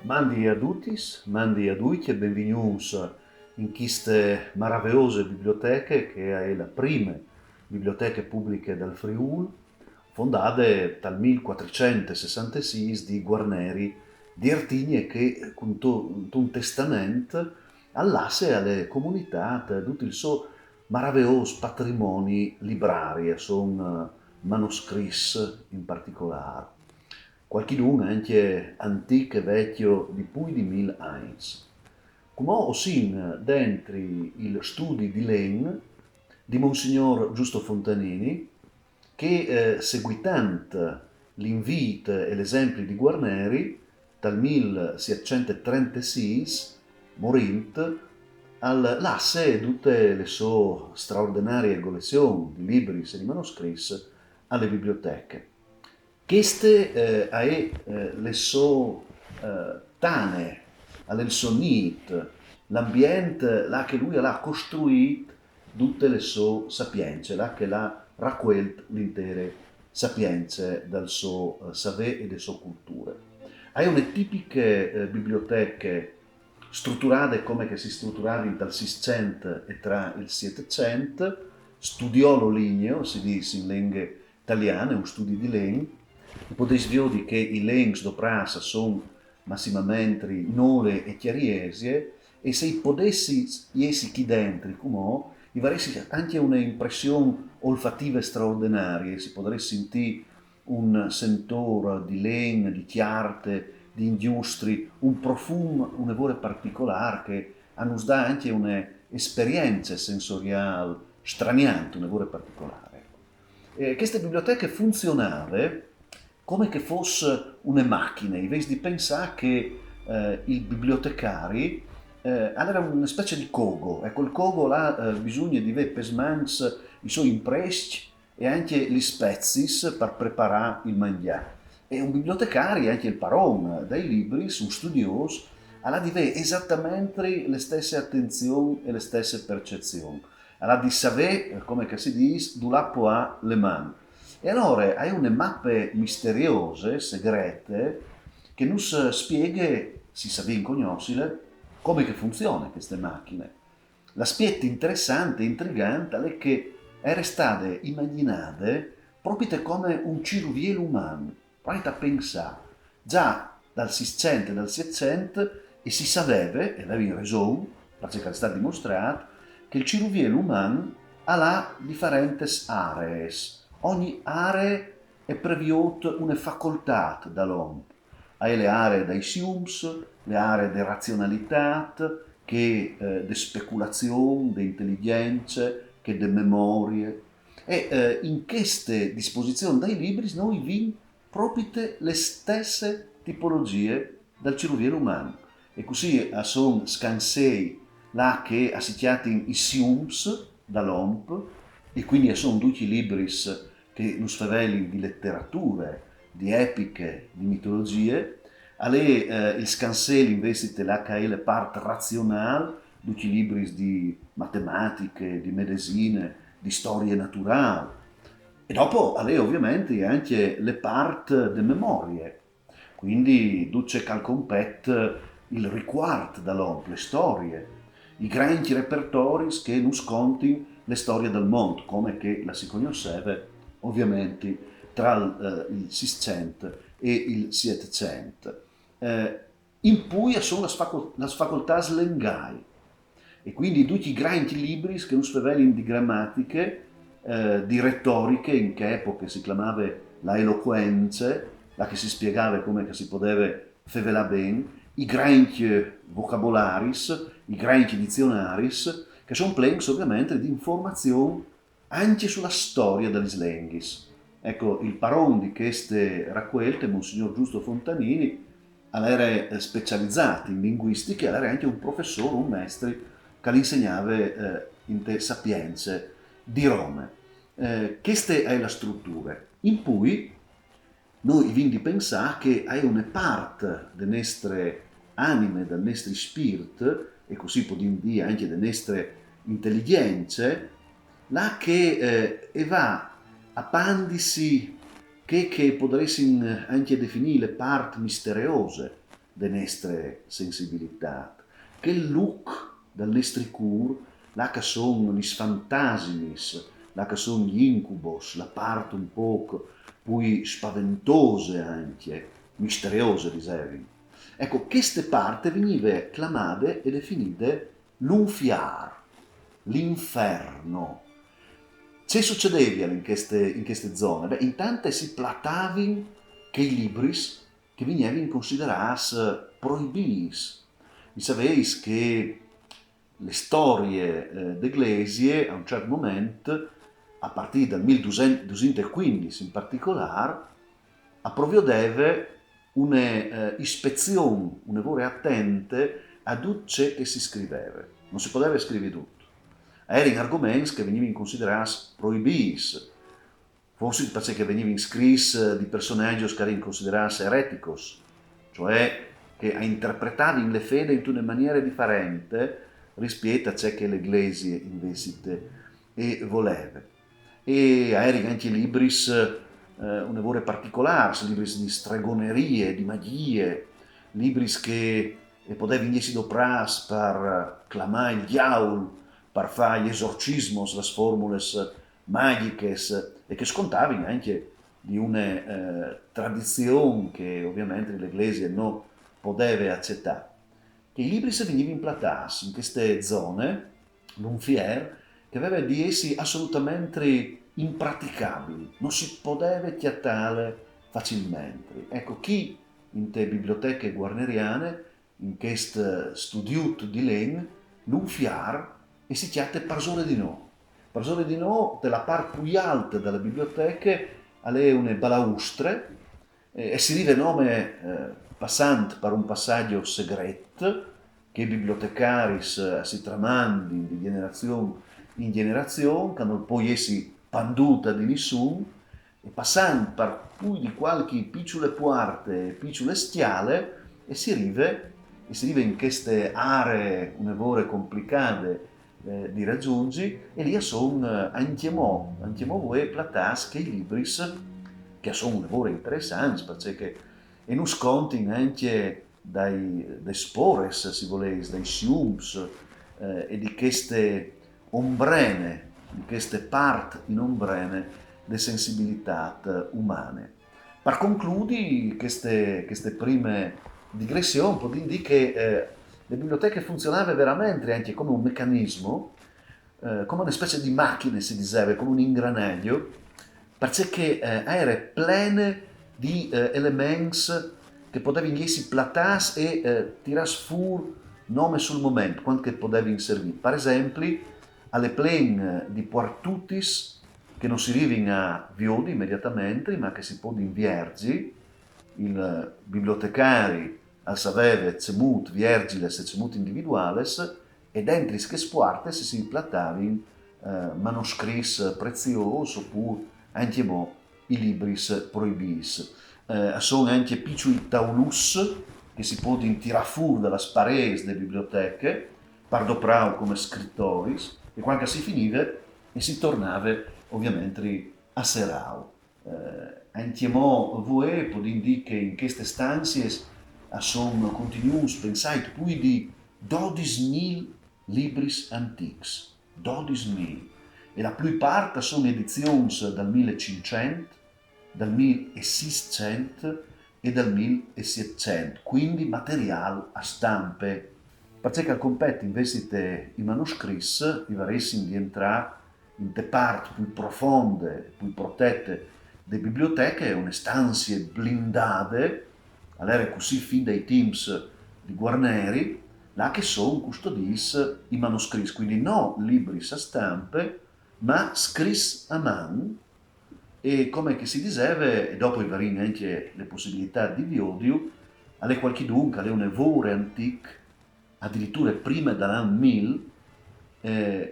Mandi a tutis, mandi a tutti e benvenuti in queste meravigliose biblioteche che è la prima biblioteche pubbliche del Friuli, fondate dal 1466 di Guarneri di Ertigni che con un testamento allasse alle comunità tutto il suo meraviglioso patrimonio librario, sono manoscritti in particolare. Qualcuno anche antico e vecchio di più di 1000 anni. Come ho sin dentro il studi di Len di Monsignor Giusto Fontanini, che seguitante l'invito e l'esempio di Guarneri, dal 1736 morint al lasse tutte le sue straordinarie collezioni di libri e di manoscritti alle biblioteche. Queste le so tane, alle sonit, l'ambiente là che lui ha costruito tutte le sue sapienze, là che l'ha raccolto l'intere sapienze dal suo sapere e delle sue culture. Hai una tipiche biblioteche strutturate come che si strutturavano dal 600 e tra il 700, studiò lo ligneo, si dice in lingue italiane, un studio di legno. Potete vedere che i legni do prasa sono massimamente nole e chiariesie e se potessi essere qui dentro, come vi avresti anche un'impressione olfattiva straordinaria, si potrebbe sentire un sentore di legno, di chiarte, di industrie, un profumo, un evore particolare che nos dà anche un'esperienza sensoriale straniante, un evore particolare. Queste biblioteche funzionavano come che fosse una macchina, invece di pensare che i bibliotecari era una specie di cogo, ecco il cogo là bisogna di avere pesmans i suoi impresti e anche gli spezzis per preparare il mangiare. E un bibliotecario, anche il paron dei libri, un studioso, ha di avere esattamente le stesse attenzioni e le stesse percezioni. Ha di sapere, come si dice, du lapo a le mani. E allora hai una mappe misteriose, segrete, che non spiega, si sa ben conoscere, come che funzionano queste macchine. L'aspetto interessante e intrigante è che era stata immaginata proprio come un ciruvielo umano. Provate a pensare, già dal 600 e dal 700 e si sapeva, e aveva ragione, perché è stato dimostrato, che il ciruvielo umano ha differenti aree. Ogni area è prevista una facoltà dall'uomo. Hai le aree dei siums, le aree di razionalità, che di speculazione, di intelligenza, che di memorie. E in queste disposizioni dei libri noi vi proprio le stesse tipologie del cervello umano. E così sono scansei là che assicciati i siums dall'OMP, e quindi sono tutti i libri che nos faveli di letterature, di epiche, di mitologie, alle il scanseli invece là che è la parte razionale, tutti i libri di matematiche, di medicine, di storie naturali. E dopo alle ovviamente anche le parti delle memorie, quindi duce calcompet il riguardo dall'om, le storie, i grandi repertori che nos conti le storie del mondo, come che la si conosceva ovviamente tra il 600 e il 700. In Puglia sono le facoltà slengai, e quindi tutti i grandi libri che nos favelin di grammatiche, di retoriche, in che epoca si chiamava la eloquenza, la che si spiegava come che si poteva fevela ben, i grandi vocabolaris, i grandi dizionaris, che sono plens ovviamente di informazioni anche sulla storia degli slenghis. Ecco, il paron di queste raccolte, Monsignor Giusto Fontanini, era specializzato in linguistica, era anche un professore, un maestro che li insegnava in te sapienze di Roma. Questa è la struttura. In cui noi vi di pensare che è una parte delle nostre anime, del nostro spirito, e così possiamo dire anche delle nostre intelligenze, là che va a pandisi che potresti anche definire le parti misteriose de nostre sensibilità, che look dal nostri cur, là che sono gli fantasimis, là che sono gli incubos, la parte un po' più spaventose anche, misteriose, dicevi. Ecco, queste parti venivano chiamate e definite l'unfiar, l'inferno. Che succedeva in queste zone? Beh, intanto si platavano che i libri che venivano considerati proibiti. Vi sapete che le storie d'Eglesie a un certo momento, a partire dal 1215 in particolare, approvvedeva una ispezione, una vore attente a tutto ciò che si scriveva. Non si poteva scrivere tutto. Erano argomenti che venivano considerati proibiti, forse perché venivano scritti di personaggi che erano considerati ereticos, cioè che interpretavano le fede in una maniera differente rispetto a ciò che l'Eglise invece voleva. E erano anche libri una vore particolari, libri di stregonerie, di magie, libri che potevano essere doprati per clamare il diavolo, per fare gli esorcismos, le formule magiche, e che scontavano anche di una tradizione che ovviamente l'Eglise non poteva accettare. Che i libri si venivano implantati in queste zone, l'unfier, che aveva di essi assolutamente impraticabili, non si poteva chiattare facilmente. Ecco, chi in te biblioteche guarneriane, in questo studiut di Len, l'unfiar e si chiatte Parsore di no. Parsore di no, della parte più alta delle biblioteche, alle une balaustre, e si rive nome passant per un passaggio segreto che i bibliotecari si tramandi di generazione in generazione, che non poi essi panduta di nessuno, e passando per più di qualche piccole porte, piccole stiale, e si rive in queste aree un'evore complicate di raggiungi, e lì sono antiemo voi platas che i libri che sono un'evore interessanti perché e non sconti anche dai spores, se volete, dai siums e di queste ombrene, di queste parti in ombrene delle sensibilità umane. Per concludi queste prime digressioni, può dire che le biblioteche funzionavano veramente anche come un meccanismo, come una specie di macchina, si diceva, come un ingranaggio, perché erano piene di elementi che potevano essere platati e tirati fuori nome sul momento, quando che potevano servire. Per esempio, alle plene di Quartutis, che non si arrivano a Viodi immediatamente, ma che si può inviergi, il bibliotecari al saveve cemut viergiles e cemut individuales, e dentro che spuarte si implatavano manoscritti preziosi oppure anche i libri proibiti. Sono anche piccoli taulus che si possono tirare fuori dalle pareti delle biblioteche, pardoprau come scrittori, e quando si finiva e si tornava ovviamente a serau. Anche voi potete dire che in queste stanze sono continuati pensate più di 12.000 libri antichi. 12.000. E la più parte sono edizioni dal 1500, dal 1600 e dal 1700, quindi materiale a stampe. Perché al compete invece i manoscritti, i varesi di entrare in te parti più profonde, più protette delle biblioteche, una stanze blindate, all'era così fin dai teams di Guarneri, là che sono custoditi i manoscritti, quindi non libri a stampe, ma scritti a mano, e come che si diceva, e dopo i vari anche le possibilità di Viodio, alle qualche dunque, alle un evore antiche, addirittura prima dall'anno 1000,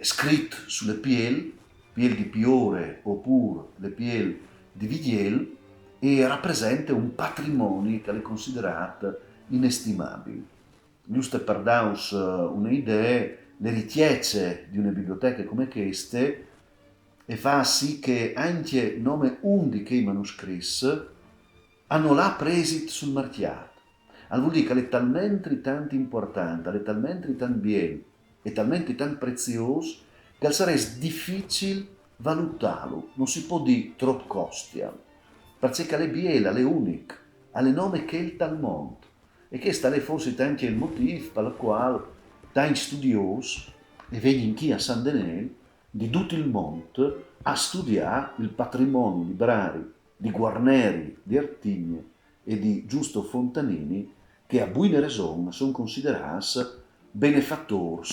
scritto sulle piel di Piore oppure le piel di Vidiel, e rappresenta un patrimonio che è considerato inestimabile. Giusto per darvi un'idea, le richieste di una biblioteca come queste e fa sì che anche nome 11 che i manoscritti hanno là presi sul mercato. vuol dire che è talmente tanto importante, è talmente tanto bene, è talmente tanto prezioso, che sarebbe difficile valutarlo, non si può dire troppo costial, perché è biela, è unico, ha le nome che il tal mondo. E questo è forse anche il motivo per il quale tanti studiosi e vengono qui a San Denel di tutto il mondo a studiare il patrimonio librario di Guarneri, di Artigne e di Giusto Fontanini, che a buona ragione sono considerati benefattori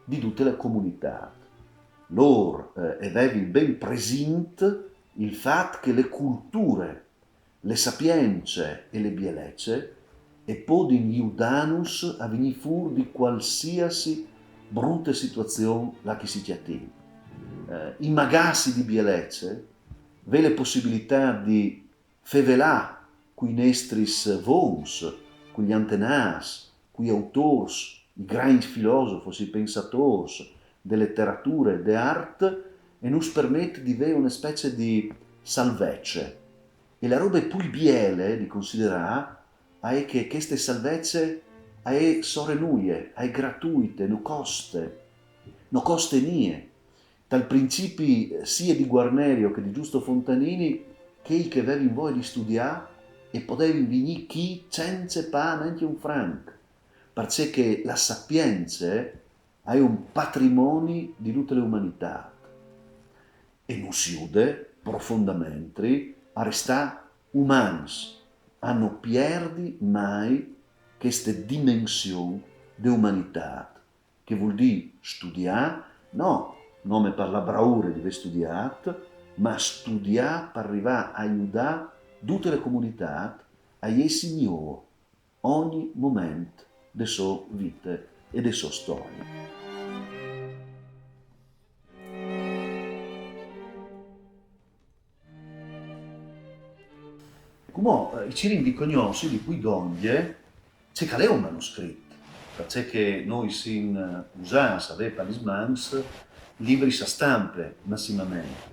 di tutte le comunità. Loro avevano ben presente il fatto che le culture, le sapienze e le bellezze e podin aiutarnos a venire fuori di qualsiasi brutta situazione la che si chiatti. I magassi di bellezze ve le possibilità di fevelà quei nestris vons, quegli antenàs, quei autors, i grandi filosofi, i pensatori, de letteratura e de arte, e nos permette di avere una specie di salvezze. E la roba più biele di considerare è che queste salvezze sono nuie, è gratuite, non coste nie. Dal principi sia di Guarnerio che di Giusto Fontanini, che avevano voglia di studiare e potevano venire chi senza pane anche un franco, perché la sapienza è un patrimonio di tutte le umanità e non si ude profondamente a restare umani, a non perdere mai questa dimensione di umanità, che vuol dire studiare, no, nome per la bravura di aver studiato, ma studiare per arrivare a aiutare tutte le comunità a essere migliori ogni momento della sua vita e della sua storia. Come i cirini cognosci di cui doglie c'è che è un manoscritto, perché noi sin usans avere palismans libri a stampe massimamente.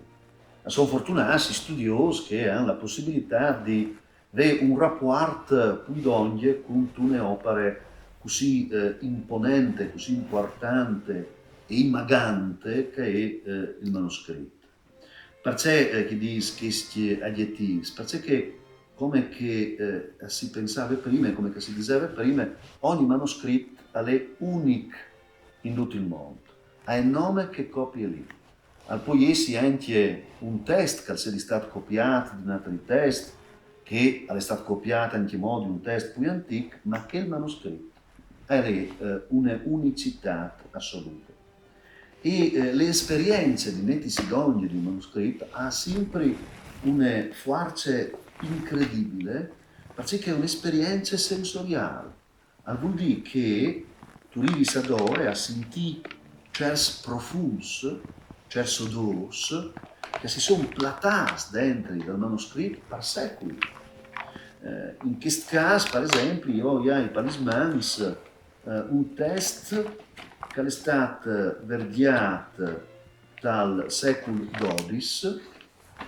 Sono fortunati studiosi che hanno la possibilità di avere un rapporto più doglie con una opere così imponente, così importante e immagante che è il manoscritto. Perché che dice questi aggettivi? Perché come che si pensava prima, come che si diceva prima, ogni manoscritto è unico in tutto il mondo, ha il nome che copia lì. Al poi essi anche un test che è stato copiato di un altro test, che è stato copiato anche in modo di un test più antico, ma che il manoscritto è una unicità assoluta. E le esperienze di Neti Sidogni di un manoscritto ha sempre una forza incredibile, perché è un'esperienza sensoriale. Vuol dire che tu arrivi ad a sentire certi profumi, certi odori che si sono platati dentro dal manoscritto per secoli. In questo caso, per esempio, io ho ai palismans un test che è stato verdiato dal secolo XII,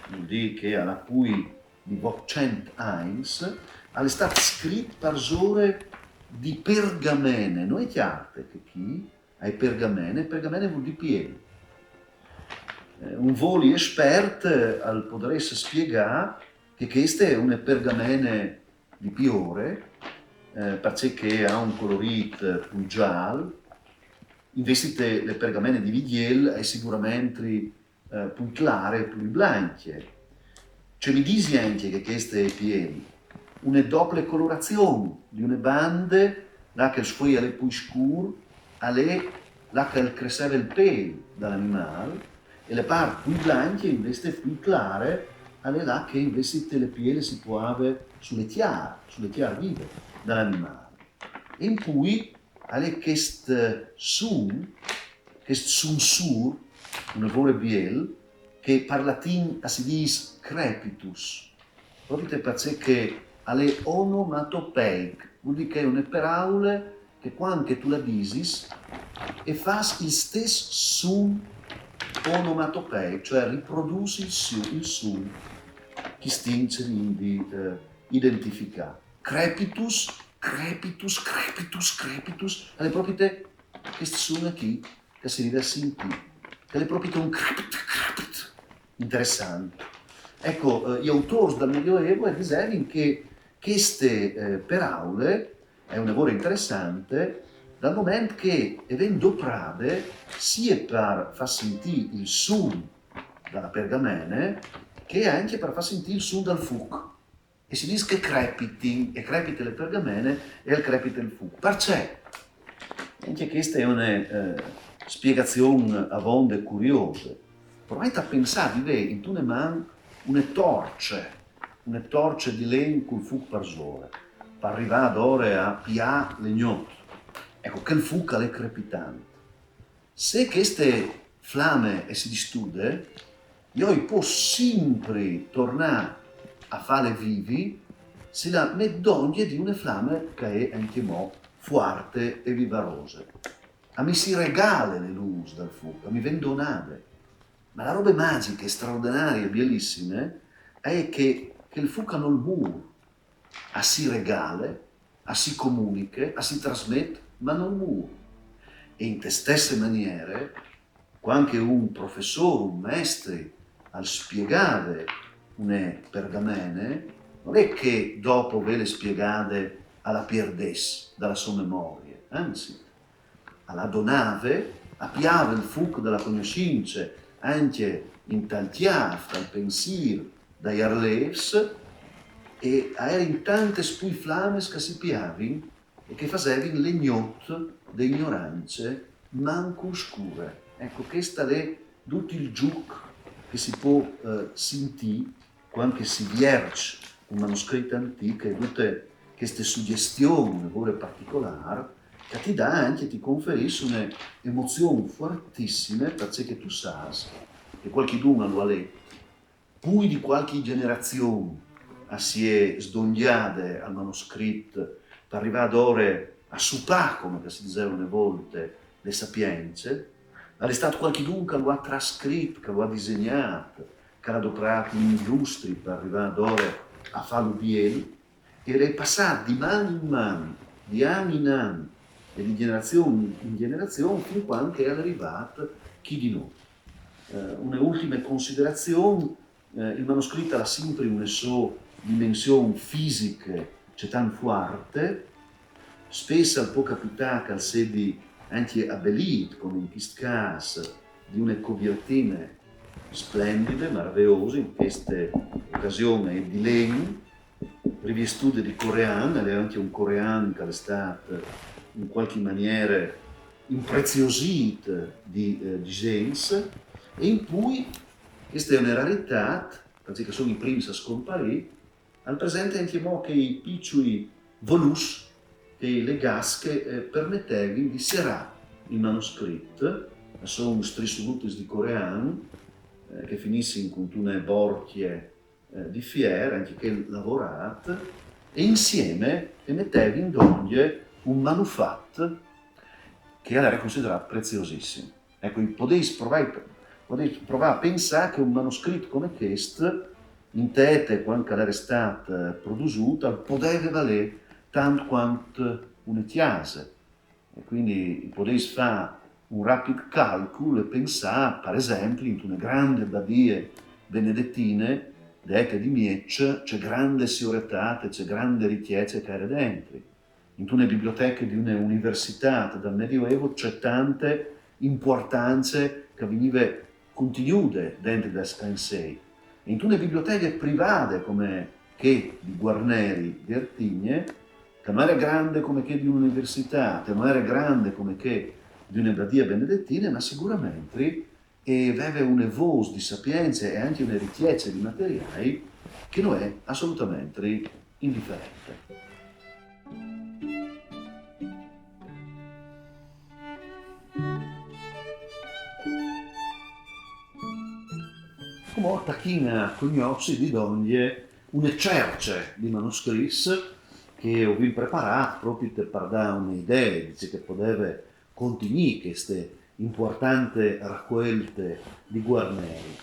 vuol dire che alla cui di 100 anni, è stato scritto per ore di pergamene, non è chiaro che chi hai pergamene vuol dire pieno. Un voli esperto potreste spiegare che queste è una pergamene di piore, perché ha un colorito più giallo, invece le pergamene di Vidiel è sicuramente più chiare, più bianche. Cioè mi dici anche che queste è pieno, una doppia colorazione di una banda, là che il suo è più scuro, là che cresceva il pelo dall'animale, e le parti più bianche invece più chiare, là che invece le piele si può avere sulle chiare vive dall'animale. E in cui questo suono sur, una voce biel, che per latino si dice crepitus, proprio perché è onomatopeic, vuol dire che è una parola che quando tu la dici e fa il stesso suono onomatopeico, cioè riproduci il suono che stince di identificare. Crepitus crepitus, crepitus, crepitus, alle proprie questi suoni qui che si deve sentire, che alle proprie un crepit, crepit, interessante. Ecco, gli autori dal Medioevo dicono che queste paraule è un lavoro interessante dal momento che vengono doprate sia per far sentire il suono dalla pergamene che anche per far sentire il suono dal fuoco. E si dice che crepiti, e crepite le pergamene e il crepite il fuoco. Perché? Anche questa è una spiegazione a vonde curiose. Provate a pensare di vedere in tune mani una torce di legno col fuoco per sole, per arrivare ad ore a pià legnotto. Ecco, che il fuoco è crepitante. Se queste fiamme si distude, io posso sempre tornare a farle vivi se la medoglia di una fiamma che è anche mo' forte e vivarosa. A mi si regala le luci dal fuoco, a mi vengono donate. Ma la roba magica, straordinaria e bellissima è che il fuoco non muore, a si regala, a si comunica, a si trasmette, ma non muore. E in te stesse maniere, quando un professore, un maestro, al spiegare una pergamene, non è che dopo ve le spiegate alla pierdesse dalla sua memoria, anzi, alla donave, appiava il fuoco della conoscenza, anche in tal chiaf, dal pensiero, dai arlevs, e erano in tante spui flames che si piavano e che facevano legnotto di ignoranze manco oscure. Ecco, questo è tutto il gioco che si può sentire quando si vierge un manoscritto antico e tutte queste suggestioni, lavoro particolari, che ti dà anche, ti conferisce un'emozione fortissima perché tu sai che qualcuno lo ha letto, poi di qualche generazione si è sdogliata al manoscritto per arrivare ad ore a supà, come si diceva una volta, le sapienze, è stato qualcuno che lo ha trascritto, che lo ha disegnato, che l'ha adoperato in illustri per arrivare ad ore a farlo bieli, e è passato di mano in mano, di anno in anno e di generazione in generazione fin quando è arrivato chi di noi. Una ultima considerazione, il manoscritto ha sempre una sua dimensione fisica, c'è tanto forte, spesso può capitare che sedi anche abbellito, come in questo caso, di una copertina splendide, meravigliose, in questa occasione di legno, rivestuta di coreano, ed è anche un coreano che è stato in qualche maniera impreziosito di gens, e in cui questa è una rarità, perché sono i primi a scomparire, al presente anche mo che i piccoli volus, che le gasche permettevano di serrare il manoscritto, sono strisoluti di coreano, che finissero con una borchie di fiera, anche che lavorato, e insieme mettevano in doglie un manufatto che era considerato preziosissimo. Ecco, potete provare a pensare che un manoscritto come questo, in tete, quando era stato prodotto, poteva valere tanto quanto una chiesa. E quindi potete fare un rapido calcolo e pensare, per esempio, in una grande badia benedettine, dette di Miec, c'è grande sicurezza, c'è grande ricchezza che era dentro. In una biblioteca di una università dal Medioevo c'è tante importanze che venivano continuate dentro da Scansei. In una biblioteca private come che di Guarneri di Artigne, che non era grande come che di un'università, che non era grande come che di una badia benedettina, ma sicuramente aveva una voce di sapienza e anche una ricchezza di materiali che non è assolutamente indifferente. Come tacchina cognosci di donne una cerce di manoscritti che ho preparato proprio per dare un'idea, dice che poteva continuare queste importanti raccolte di Guarneri.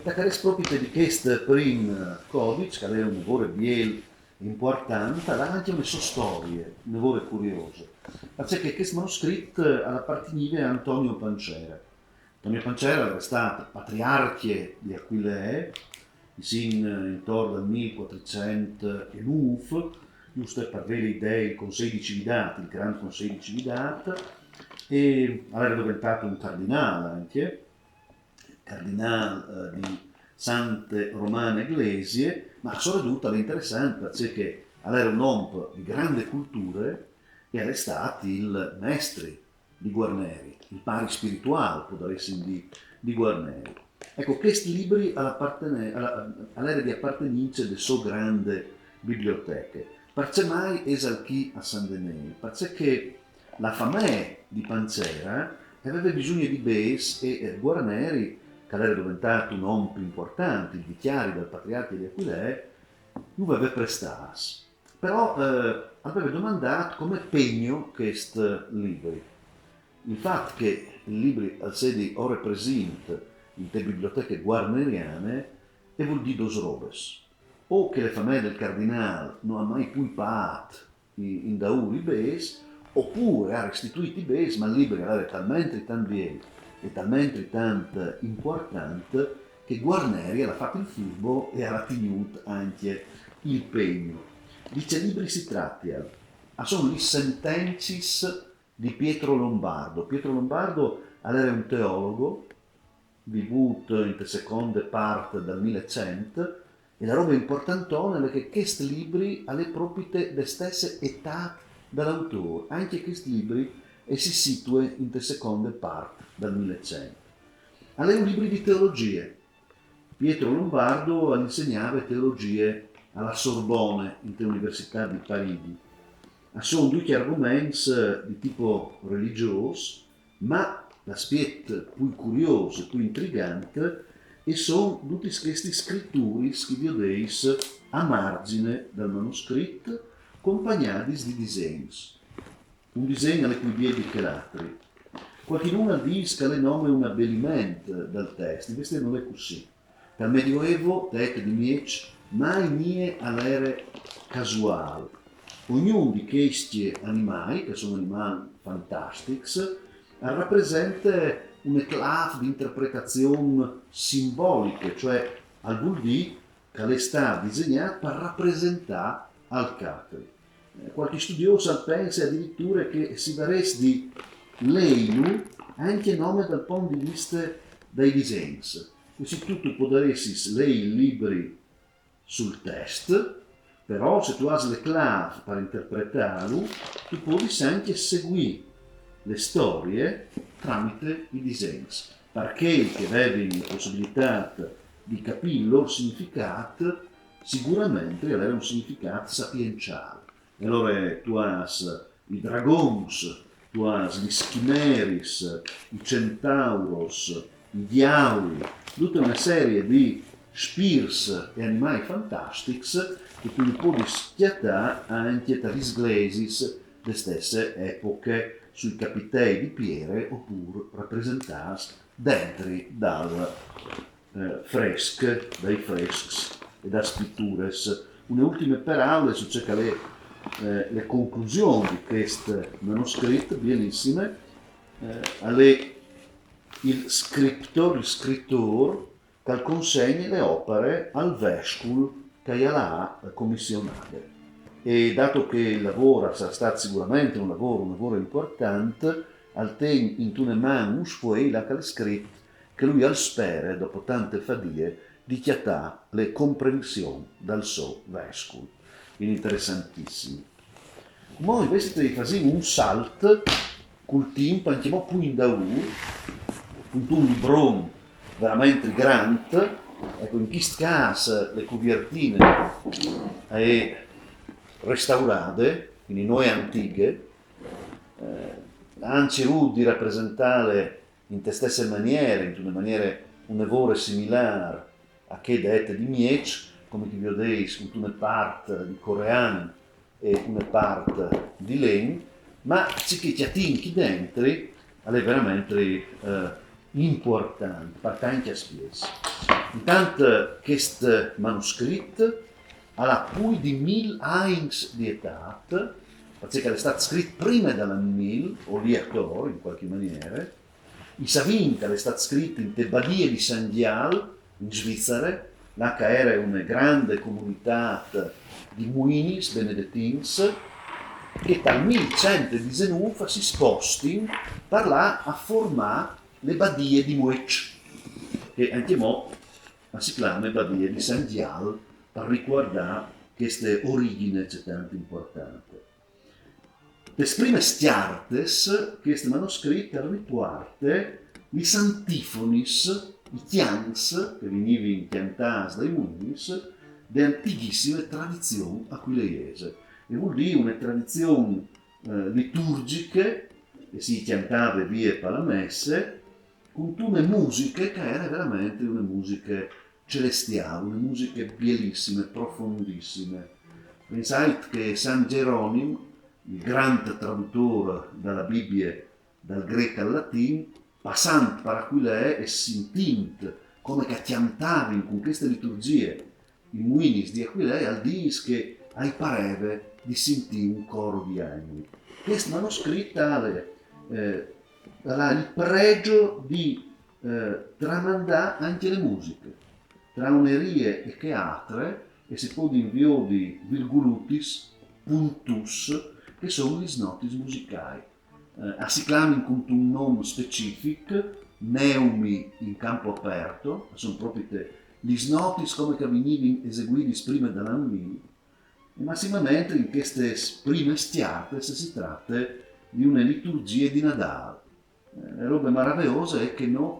Taccarei proprio di questo primo codice, che è un lavoro biel importante, ha anche una sue storie, ne vuole curiose. Perché questo manoscritto apparteneva a Antonio Pancera. Antonio Pancera era stato patriarca di Aquileia, intorno al 1409, giusto per avere idee il Consiglio di Cividate, il Gran Consiglio di Cividate, e era diventato un cardinale anche, cardinale di Sante Romane Ecclesie, ma soprattutto è interessante perché era un uomo di grande cultura e era stato il maestro di Guarneri, il pari spirituale, può essere di Guarneri. Ecco, questi libri all'era di appartenenza delle sue grandi biblioteche. Perché mai esalchi a San Denis? Perché la famiglia di Pancera aveva bisogno di bes e Guarneri, che era diventato un uomo più importante, il dichiari del patriarca di Aquileia, lui aveva prestato. Però aveva domandato come pegno questi libri. Il fatto che i libri al sedi ora presenti in le biblioteche guarneriane e vuol dire due robes. O che le famiglie del cardinale non hanno mai più pagato in dauri bes, oppure ha restituito i bes, ma il libro era talmente tanto vieglio e talmente tanto importante che Guarneri era fatto il furbo e era tenuto anche il pegno. Dice libri si tratta, sono le sentences di Pietro Lombardo. Pietro Lombardo era un teologo, vissuto in seconda parte del 1100, e la roba importantona è che questi libri alle proprie le stesse età dell'autore, anche questi libri si situano in seconda parte del 1100. Alle un libro di teologia. Pietro Lombardo insegnava teologia alla Sorbonne, in Università di Parigi. Sono due argomenti di tipo religioso, ma l'aspetto più curioso, più intrigante, e sono tutti questi scrittori che vi vedeis a margine del manoscritto, accompagnati di disegni. Un disegno alle cui piedi carattere. Qualcuno dice che le nome un abbellimento del testo, invece non è così. Dal Medioevo, tette di Miec, mai nie all'era casuale. Ognuno di questi animali, che sono animali fantastici, rappresenta un eclat di interpretazione simbolica, cioè al vuol dire che le sta disegnato per rappresentare al carattere. Qualche studioso pensa addirittura che si varesse di Leinu anche nome dal punto di vista dei disegni. Così tu potresti leggere i libri sul test, però se tu hai le clave per interpretarlo, tu puoi anche seguire le storie tramite i disegni, perché che avevi la possibilità di capire il loro significato, sicuramente aveva un significato sapienziale. E allora tu hai i dragons, tu hai gli schimeris, i centauros, i diavoli, tutta una serie di spirs e animali fantastici che tu li puoi schiattare anche tra gli sglesis delle stesse epoche sui capitei di Piere oppure rappresentati dentro dal dai freschi e da scritture. Une ultime parole su ciò che le conclusioni di questo manoscritto, benissime, il scrittore che consegna le opere al vescovo che l'ha commissionato. E dato che il lavoro sarà stato sicuramente un lavoro importante, al tempo in una mano un sfuoio che ha scritto che lui al spera, dopo tante fadie, di chiattare le comprensioni dal suo vescovo. Quindi interessantissimo. Noi invece facciamo un salto col tempo, anche un po' in daur, con un librone veramente grande. Ecco, in questo caso le copertine sono restaurate, quindi noi antiche, anzi di rappresentare in te stesse maniere, in una maniera un lavoro similare a che dette di Miec, come ti vedeis, con una parte di coreano e una parte di len, ma ci che ti attinchi dentro è veramente importante, per tanti aspetti. Intanto questo manoscritto alla più di 1000 anys di età, perché è stato scritto prima dell'anno 1000, o lì attorno, in qualche maniera. I Savinta è stato scritto in te badie di San Gial, in Svizzera, là che era una grande comunità di muinis benedettins, che dal 1119 si sposti per là a formare le badie di Muec, che anche mo si chiama badie di San Gial, per ricordare queste origini tanto importanti. Le prime stiartes, queste manoscritte rituarte, i antifonis, i tians, che venivano inchiantati dai munis, di antichissime tradizioni aquileiese. E vuol dire una tradizione liturgiche, che si chiantava via per la messe, con tutte musiche che erano veramente una musica celestiale, una musica bellissime, profondissime. Pensate che San Geronimo, il grande traduttore della Bibbia dal greco al latino, passando per Aquilea e sentendo come che chiantavano con queste liturgie i muinis di Aquilea, al dice che ai pareva di sentire un coro di angeli. Questo manoscritto ha il pregio di tramandare anche le musiche, tra unerie e che altre, e si può invio di virgulutis, puntus, che sono gli snotis musicali. Si chiamano con un nome specifico, neumi in campo aperto, sono proprio gli snotis come che venivano eseguiti prima dell'anno 1000, e massimamente in queste prime stiarte si tratta di una liturgia di Nadal. La roba meravigliosa è che noi,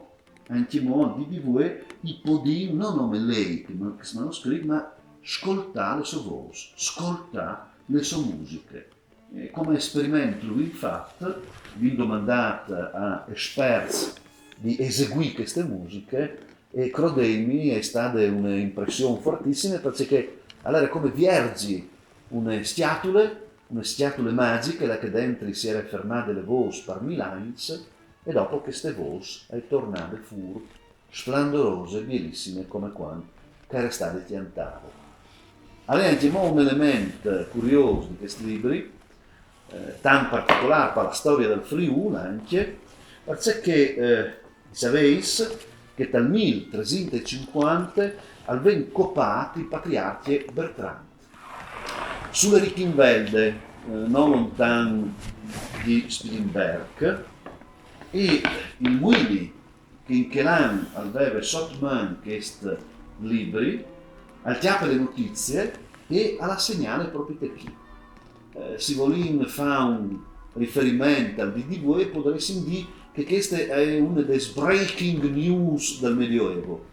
anche noi, di voi, i podì non nome lei che si manoscritto, ma ascoltare le sue voci, ascoltare le sue musiche. E come esperimento, infatti, vi domandato a esperti di eseguire queste musiche, e credetemi è stata un'impressione fortissima, perché allora come viergi una schiatule magiche, la che dentro si era fermate le voci per 1000 anni, e dopo queste voci è tornate fuori splendorose, bellissime come quando era state chiantate. Allora anche un elemento curioso di questi libri, tan particolare per la storia del Friuli anche, perché sapeis che dal 1350 avevano copato il patriarca Bertrand sulle Richtenwelde, non lontano di Spilimberg, e il Willy che in Chelan aveva sottoman questi libri, al chiappa le notizie e alla segnale proprio da chi. Si voleva fare un riferimento al DDV, potresti dire che questa è una delle breaking news del Medioevo,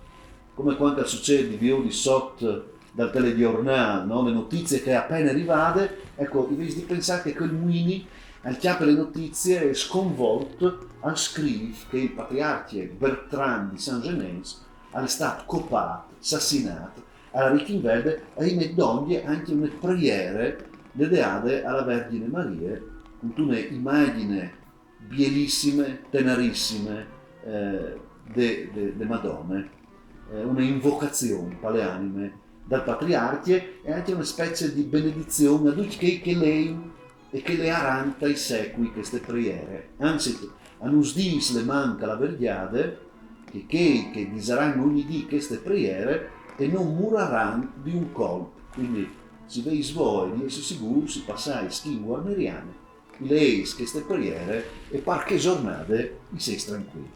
come quando succede di sotto dal telegiornale, no? Le notizie che è appena arrivate, ecco, invece di pensare che quel Muini al chiappa le notizie è sconvolto al scrive che il patriarca Bertrand di Saint-Genès è stato copato, assassinato alla Richtenwelde, e in donne anche una preghiera dedicata alla Vergine Maria, con una immagine bielissime, tenerissime de Madonna, una invocazione per le anime dal patriarca, e anche una specie di benedizione a tutti che lei e che le aranta i secoli queste preghiere. Anzi, a nos dis le manca la vergiade che disaranno ogni dì queste preghiere e non muraranno di un colpo. Quindi si veis voi di essere sicuri, si passai skin guarneriane, leis queste preghiere e qualche giornate i sei tranquilli.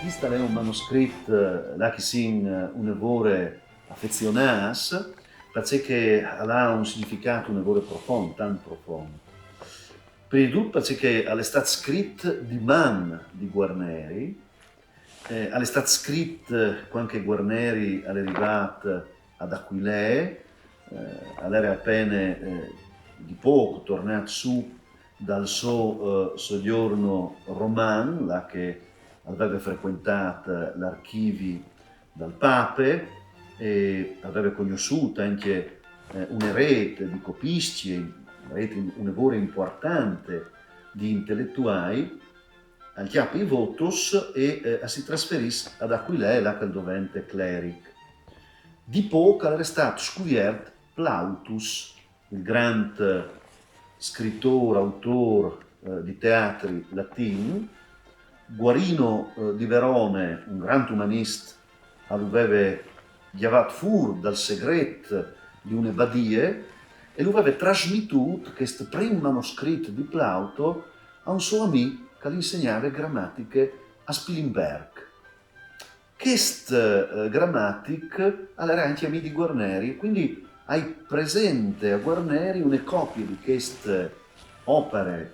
Questo è un manoscritto che si un evore affezionato, perché ha un significato un evore profondo, tanto profondo. Prima di tutto perché è stato scritto di man di Guarneri, è stato scritto quando Guarneri è arrivato ad Aquilea, era appena di poco tornato su dal suo soggiorno romano, là che aveva frequentato l'archivio del Pape e aveva conosciuto anche una rete di copisti, un lavoro importante di intellettuali, al chiappa i votus e si trasferisse ad Aquilea, là che dovente cleric. Di poco era stato scoperto Plautus, il grande scrittore, autore di teatri latini, Guarino di Verone, un grande umanista, aveva chiavato fuori dal segreto di une badie e lui aveva trasmesso questo primo manoscritto di Plauto a un suo amico che gli insegnava grammatiche a Spilimberg. Questa grammatica era anche amica di Guarneri, quindi hai presente a Guarneri una copia di queste opere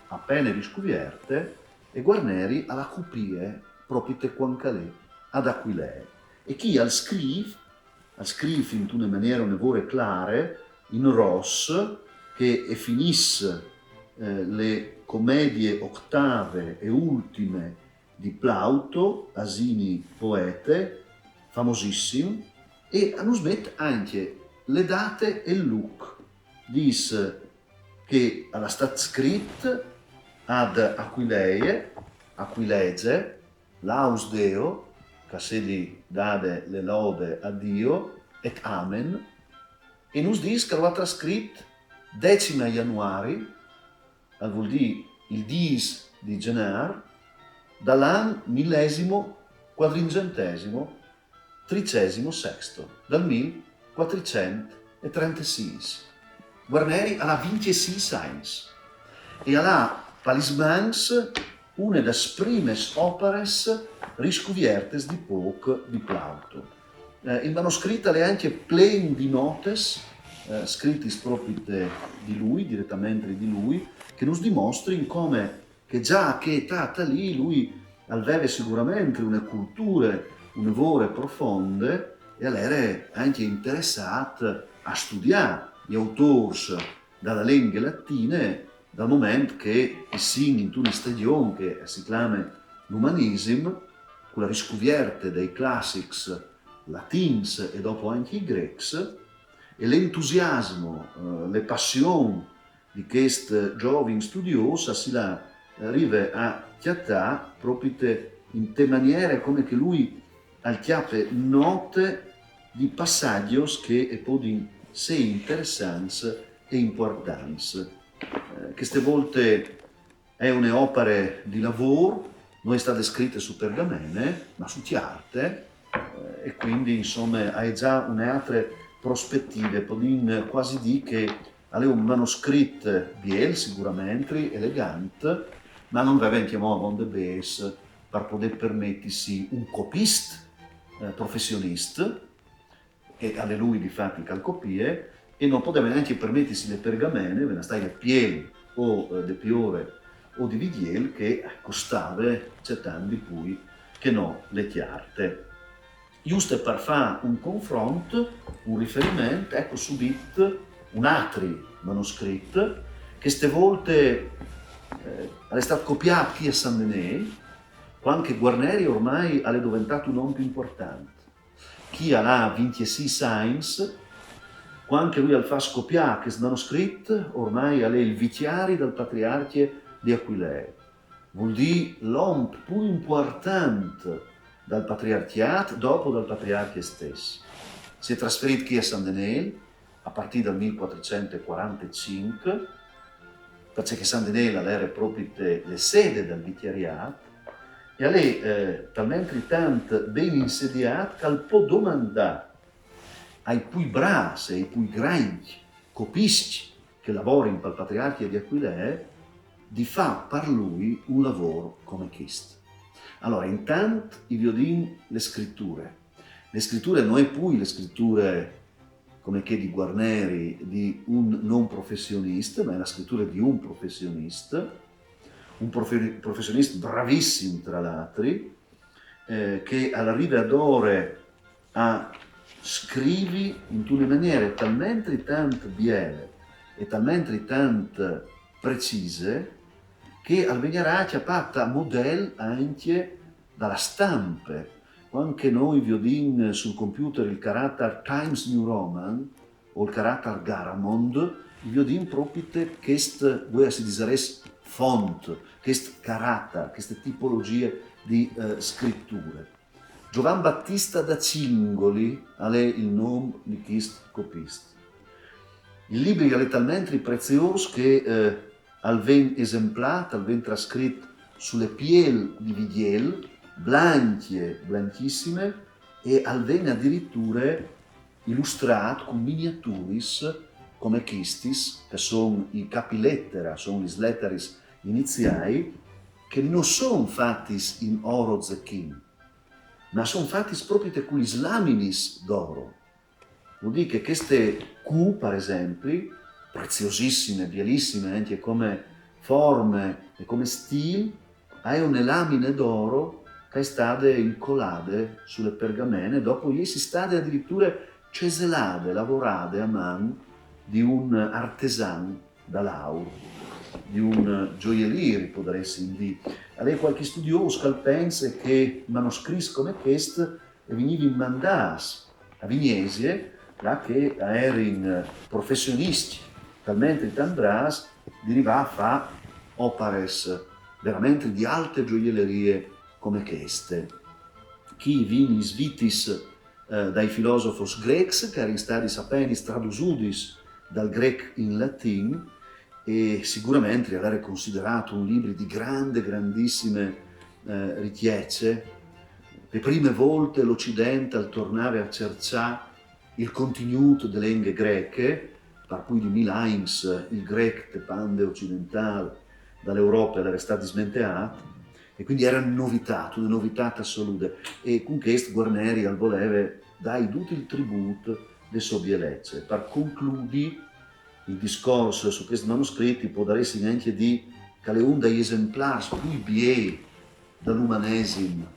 appena riscoperte e Guarneri alla copia proprio te Quancalè ad Aquilea. E chi al scrive in una maniera un'evore clara, in Ross, che finisse le commedie ottave e ultime di Plauto, Asini poete, famosissimo, e hanno smesso anche le date e il look. Dice che alla stat scritto ad Aquilege, laus Deo, che sedi dade le lode a Dio, et amen, e nos dice che lo ha trascritto 10 januari, vuol dire il 10 di gennaio, dall'anno 1436, dal 1436. Guarneri alla 26 anni e alla palismans una delle prime opere riscoverte di poco di Plauto. Il manoscritto è anche pieno di notes scritti proprio di lui, direttamente di lui, che nos dimostrano come che già che età lì lui aveva sicuramente una cultura, un'evore profonde e era anche interessato a studiare gli autori dalla lingua latina dal momento che si in una stagione che si chiama l'umanismo, con la riscoperta dei classics latins e dopo anche i grecs, e l'entusiasmo, le passioni di questo giovane studioso si la arriva a chiattare proprio in te maniere come che lui al chiappe note di passaggi che possono essere interessanti e importanti. Queste volte è un'opera di lavoro, non è stata scritta su pergamene, ma su chiarte, e quindi insomma hai già un'altra prospettive, possiamo quasi dire che è un manoscritto biel sicuramente, elegante, ma non va avanti a modo base per poter permettersi un copista professionista, e alle lui di fatti calcopie, e non poteva neanche permettersi le pergamene, ve ne stai le piel o de piore o di vidiel che costava cercando di cui che no le chiarte. Giusto per fare un confronto, un riferimento, ecco subito un altro manoscritto che ste volte è stato copiato qui a San Denis, quando Guarneri ormai è diventato un uomo più importante. Chi ha 26 anni, quando lui ha fatto scopiare questo manoscritto, ormai è il vicario del patriarca di Aquilea. Vuol dire l'uomo più importante dal patriarchiato dopo dal patriarca stesso. Si è trasferito qui a San Denis a partire dal 1445, perché San Denis era proprio le sede del vicariato, e lei talmente tanto ben insediato che può domandare ai più bravi e ai più grandi copisti che lavorano per il patriarca di Aquilea di fare per lui un lavoro come questo. Allora, intanto i violini, le scritture non è più le scritture come che di Guarneri, di un non professionista, ma è la scrittura di un professionista bravissimo tra l'altro, che arriva ad ore a scrivi in una maniera talmente tanto biele e talmente tanto precise che alvegnerà chiappata modello anche dalla stampa. Anche noi vediamo sul computer il carattere Times New Roman o il carattere Garamond, vediamo proprio che questo, si dice, font, queste carattere, queste tipologie di scritture. Giovan Battista da Cingoli è il nome di questo copista. Il libro è talmente prezioso che al ven esemplato, al ven trascritto sulle piel di vidiel, blanchissime, e al ven addirittura illustrato con miniaturis come quistis, che sono i capilettera, sono i letteris iniziali, che non sono fatti in oro zecchin, ma sono fatti proprio con gli laminis d'oro. Vuol dire che queste Q, per esempio, preziosissime, bellissime, anche come forme e come stile, hanno le lamine d'oro che sono state incollate sulle pergamene, dopo gli si state addirittura ceselate, lavorate a mano di un artisan da Laur, di un gioielliere, potresti dire. Allora qualche studioso che pensa che manoscritti come questo venivano mandati a Vignesie, là che erano professionisti talmente tan bras di arrivare a fare opere veramente di alte gioiellerie come queste. Chi vini svitis dai filosofos grecs, che erano stati appenis tradusudis dal greco in latino, e sicuramente avere considerato un libro di grandissime richieste. Le prime volte l'Occidente al tornare a cercare il contenuto delle lingue greche, per cui di 1000 anni il greco depende occidentale dall'Europa era stato smantellato, e quindi era una novità assoluta, e con questo Guarneri al voleva dare tutto il tributo delle sue bellezze. Per concludere il discorso su questi manoscritti, può darsi anche di che è uno degli esemplari più belli dell'umanesimo,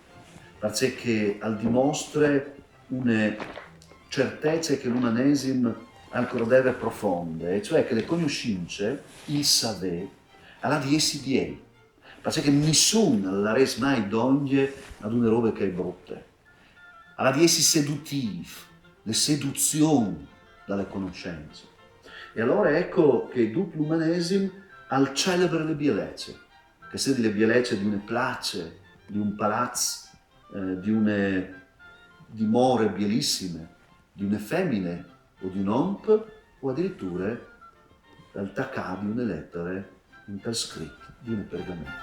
perché dimostra una certezza che l'umanesimo ancora deve profonde, cioè che le conoscenze, il sapere, alla di essi biei, perché nessuno la res mai donne ad una roba che è brutta, alla di essi sedutivi, le seduzioni dalle conoscenze. E allora ecco che tutto l'umanesimo al celebre le bellezze, che sia le bellezze di una place, di un palazzo, di une dimore bellissime, di una femmine o di un omp, o addirittura dal tacà di una lettere in tal scritto di una pergamena.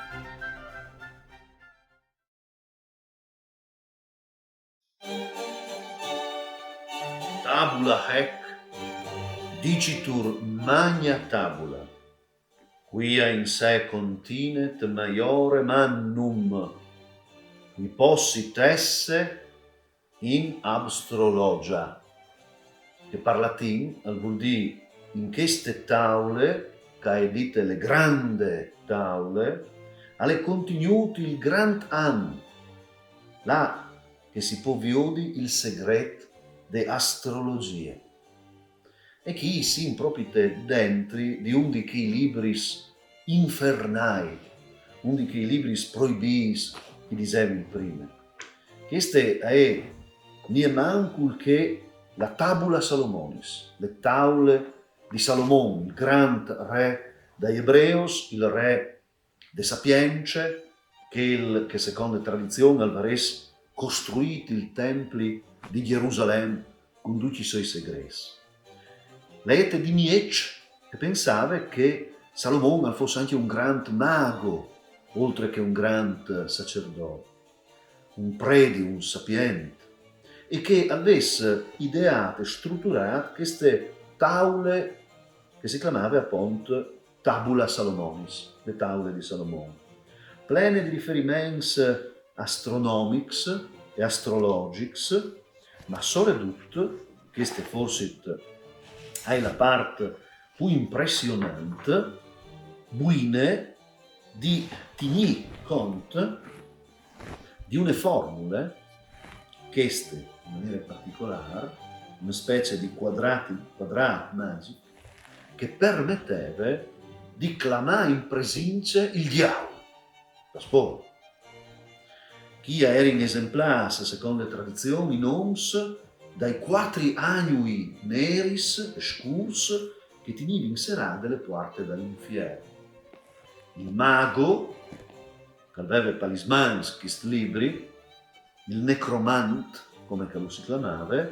Tabula haec dicitur magna tabula, quia in se continet maiore mannum, qui possit esse in astrologia, che per latin vuol dire in queste tavole, che è dite le grandi tavole, alle contenuti il grand anno, là che si può vedere il segreto de astrologie. E chi si impropite dentro di uno di quei libri infernai, uno di quei libri proibis che dicevi prima. Queste è niente che la tabula Salomonis, le tavole di Salomone, il grande re degli Ebreos, il re de Sapienze, che secondo la tradizione avesse costruito il tempio di Gerusalemme con tutti i suoi segreti. Leete di Nietzsche, che pensava che Salomone fosse anche un grande mago, oltre che un grande sacerdote, un predi, un sapiente, e che avesse ideato e strutturato queste tavole che si chiamava appunto Tabula Salomonis, le tavole di Salomone, plene di riferimenti astronomics e astrologics, ma soprattutto, queste forse è la parte più impressionante, buine di tenere conto di una formule, queste in maniera particolare, una specie di quadrato magico, che permetteva di clamare in presenza il diavolo, la spola. Chi era in esemplare, secondo le tradizioni, noms dai 4 agnui neris, scurs, che tenivano inserate le porte dall'inferno. il mago, che aveva palismans, questi libri, il necromant, come che lo si chiamava,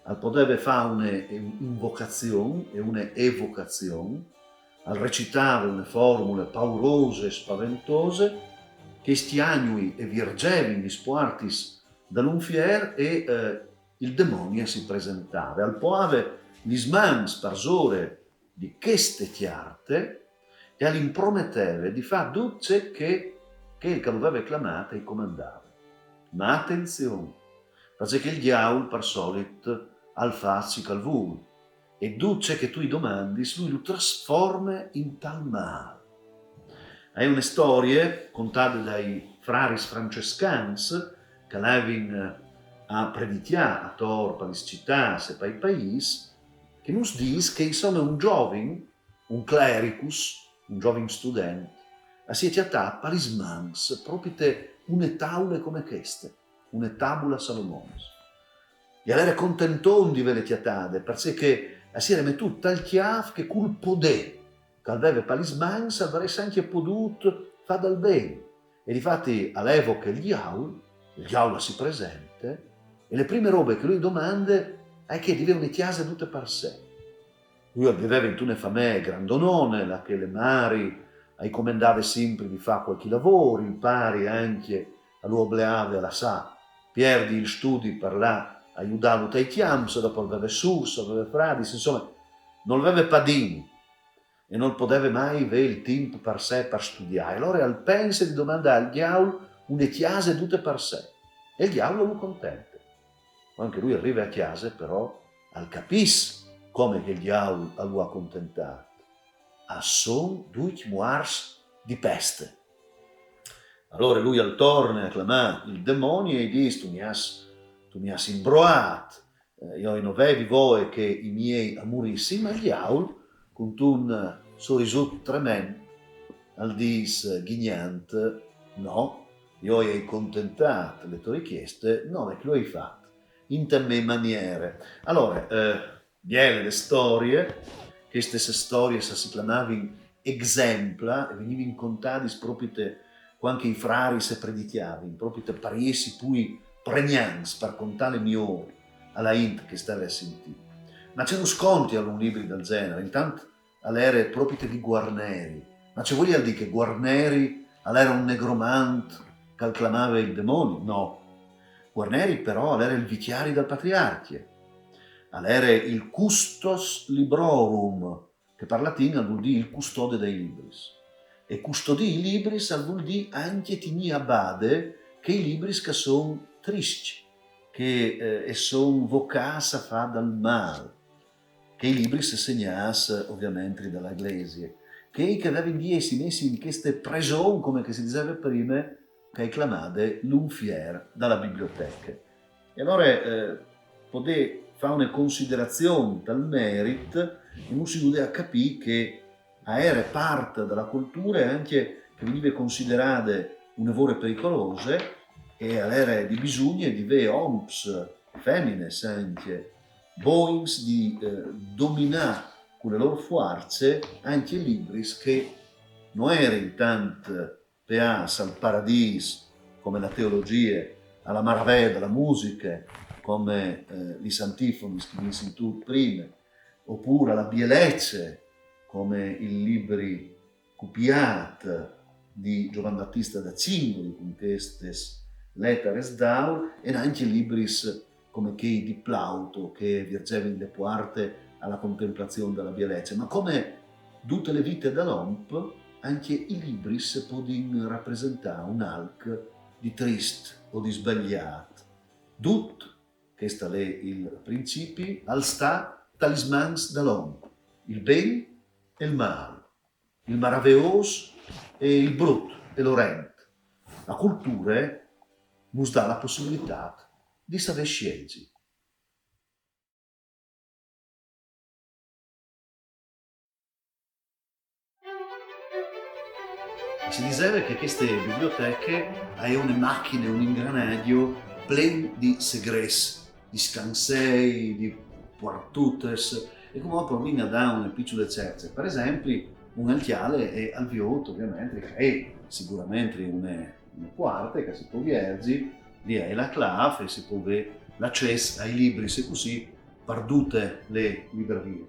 al poteva fare un'invocazione e un'evocazione, al recitare une formule paurose e spaventose, che stiagnui e virgevi spuartis dall'unfier e il demonio si presentava. Al poave gli smans parsore di queste chiarte e all'imprometteve di fare duce che il aveva chiamato e comandava. Ma attenzione, perché il diavolo per solito al farsi calvul e duce che tu gli domandi, lui lo trasforma in tal male. È una storia contata dai fraris francescans che l'avevano a predicare a tor per le città e per i paesi, che nos dice che insomma un giovane, un clericus, un giovane studente, si è chiamato palismans proprio una tavola come queste, una tabula Salomonis. E allora contentone di vele chiatade, perché si era mettuto tal chiaf che col potere che aveva palismans avreste anche potuto fare del bene. E difatti all'evoca il diavolo si presenta, e le prime robe che lui domanda è che vivevano le chiese tutte per sé. Lui viveva in una famiglia grandonone, la che le mari comandava sempre di fare qualche lavoro, il pari anche a lui obbligava alla sa, perdi gli studi per là, aiutavo ai chiams, dopo aveva sus, aveva fradis, insomma, non aveva padini e non poteva mai avere il tempo per sé per studiare. Allora al pensa di domandare al diavolo una chiesa tutte per sé e il diavolo lo contenta. Anche lui arriva a chiesa, però al capis come che il diavolo lo ha contentato. A son due muars di peste. Allora lui al torna a clamare il demonio e dice: tu mi has imbroato, io non avevi voi che i miei amorissi, ma il diavolo con un sorriso tremendo al dis ghignante: no, io hai contentato le tue richieste, non è che lo hai fatto in te maniere. Allora, viene le storie, queste storie si chiamavano exempla e venivano contate proprio quando i frari si predichiavano, proprio te pariesi poi pregnanti per contare le migliori alla int che stava a sentire. Ma c'è uno sconti a un libro del genere, intanto all'era proprio di Guarneri, ma ci voglia dire che Guarneri all'era un negromante che clamava il demonio? No. Guarneri però era il vicario del patriarchia, era il custos librorum, che per latino vuol dire il custode dei libris. E custodì i libris vuol dire anche tenere a bade che i libris che sono tristi, che sono vocati a fare dal male, che i libris segnas ovviamente dalla Iglesia, che avevano messi in queste prison, come si diceva prima, che chiamate l'unfier dalla biblioteca. E allora potete fare una considerazione dal merito e non si poteva capire che era parte della cultura anche che veniva considerata un lavoro pericoloso e era di bisogno di avere omps femmine anche boings di dominare con le loro forze anche i libri che non erano tanto peas al paradiso come la teologia, alla maravella della musica come i santifoni che vi sentito prima, oppure alla bellezza come i libri copiati di Giovan Battista da Cingoli con queste lettere d'aul e anche libri come quelli di Plauto che virgevano le porte alla contemplazione della bellezza, ma come tutte le vite dell'omp anche i libri si possono rappresentare un alc di triste o di sbagliato. Tutto, questo è il principio, al sta talismans dell'uomo, il bene e il male, il maraviglioso e il brutto e l'orrendo. La cultura ci dà la possibilità di sapere scegliere. Si diceva che queste biblioteche avevano macchine, un ingranaggio pieno di segreti, di scansei, di portutes, e come proviene da una piccola cerce. Per esempio, un altiale e al viotto ovviamente e sicuramente una parte che si può viergi, lì è la clave e si può avere l'accesso ai libri, se così, perdute le librerie.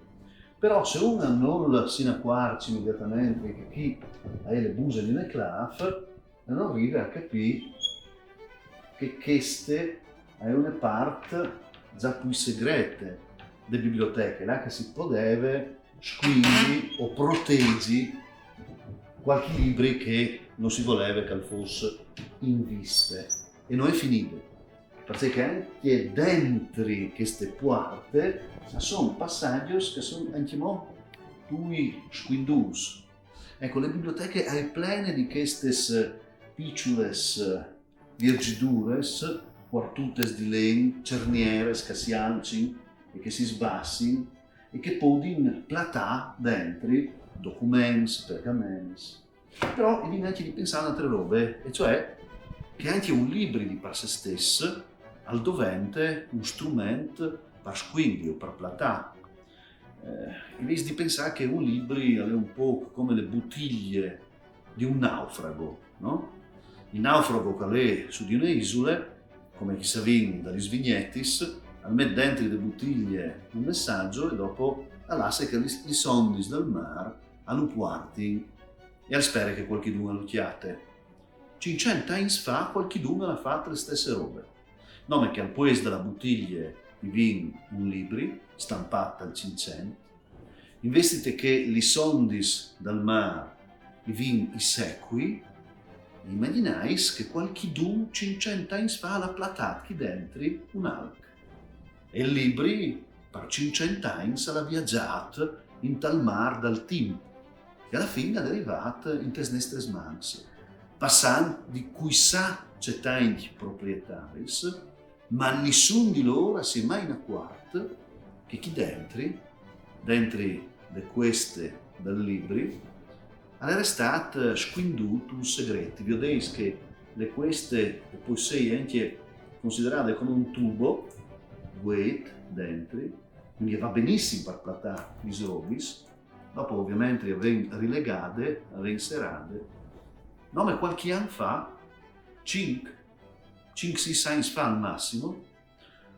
Però se uno non si accorge immediatamente che chi ha le buse di una clave, non arriva a capire che queste è una parte già più segrete delle biblioteche, là che si poteva squilli o proteggi qualche libro che non si voleva che fosse in viste. E non è finito, perché anche dentro queste porte sono passaggi che sono anche più squillosi. Ecco, le biblioteche sono piene di queste piccole virgidure, quartutes di legno, cerniere che si alzino e che si sbassino e che possono platare dentro documenti, pergameni. Però viene anche di pensare a altre robe, e cioè che anche un libro di per se stesso al dovente un strumento per squilli o per platare. Invece di pensare che un libro è un po' come le bottiglie di un naufrago, no? Il naufrago che è su di un'isola, come chi sa dagli svignettis, mette dentro le bottiglie un messaggio e dopo lascia che i sondi del mare lo portino e spera che qualcuno lo chiate. 500 anni fa qualcuno ha fatto le stesse robe. Nome che al poes della bottiglia di vino un libro, stampato al 500, investite che i sondi del mare i vin i secui, immaginais che qualcuno 500 anni fa l'ha platato qui dentro un alc. E il libro per 500 anni l'ha viaggiato in tal mar dal tempo e alla fine è arrivato in tes nostre mani, passando di cui sa c'è tanti proprietari, ma nessuno di loro si è mai accorto che qui dentro di queste del libro, era stato squinduto un segreto. Vi ho detto che le queste poesie anche considerate come un tubo, weight dentro, quindi va benissimo per platare i robis, dopo ovviamente le rilegate, le inserate. No, ma qualche anno fa, 5-6 anni fa al massimo,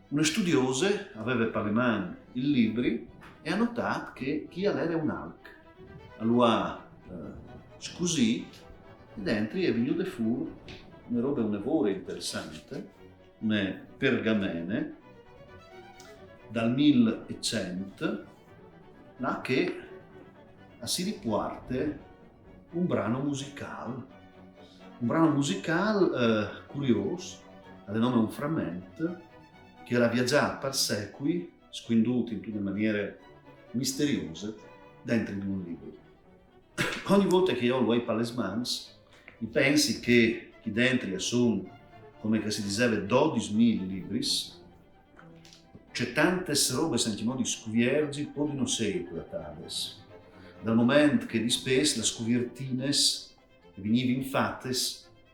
una studiosa aveva per le mani il libro e ha notato che chi era un alc. Allora, scusi, dentro è venuto fuori una roba un'evore interessante, una pergamene dal 1100, là che si riparte un brano musicale curioso, ha nome un frammento che era viaggiato per secoli, squinduto in tutte maniere misteriose, dentro di un libro. Ogni volta che io lo vedo per le mani, mi pensi che qui dentro sono, come si diceva, 12.000 libri, c'è tante robe sentimenti di scuviergi, poi non sei platades. Dal momento che di spesso le scuvirtine venivano fatte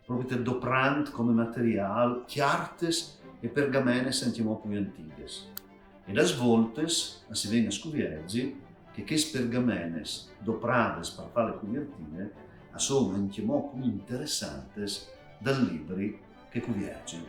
proprio doprant come materiale, chiartes e pergamene sentimenti più antiche. E da svoltes si vengono a scuviergi che queste pergamene doprate per fare le copertine sono anche molto più interessanti dal libri che cuviergi.